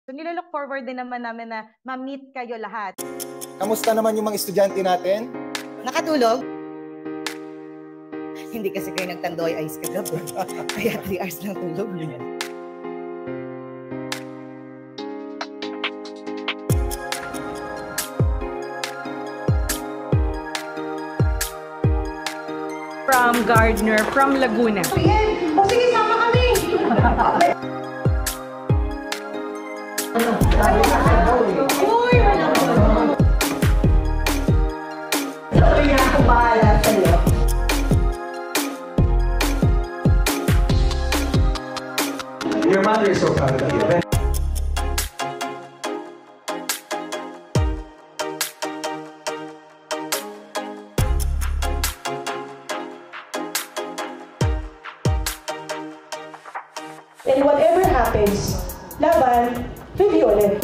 So nilolook forward din naman namin na ma-meet kayo lahat. Kamusta naman yung mga estudyante natin? Nakatulog? Hindi kasi kayo nagtandoy ayos kagabi. Kaya 3 hours lang tulog niyo. From Gardner, from Laguna. Sige, sama kami! Uy, wala ko. Kaya ako bahala sa'yo. Your mother is so proud of you. And whatever happens, laban, review ulit.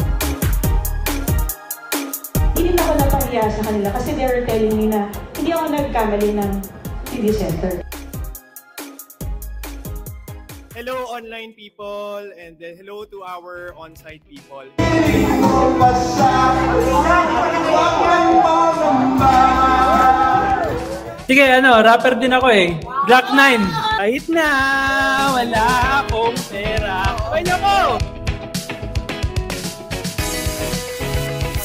Hindi na ako napahiya sa kanila kasi they were telling me na hindi ako nagkamali ng TV center. Hello online people and then hello to our on-site people. Sige, rapper din ako eh. Black 9. Kahit na wala akong pera. Okay na ko!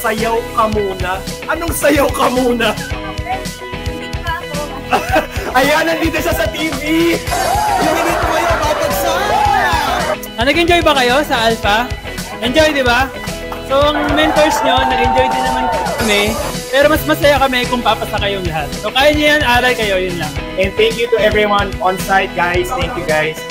Sayaw ka muna. Anong sayaw ka muna? Ayan, nandito siya sa TV! Yung init mo yung kapagsak! Nag-enjoy ba kayo sa Alpha? Enjoy, di ba? So, ang mentors nyo, nag-enjoy din naman kami. Pero mas masaya kami kung papasa kayong lahat. So, kaya nyo yan, aral kayo, yun lang. And thank you to everyone on site guys. Thank you guys.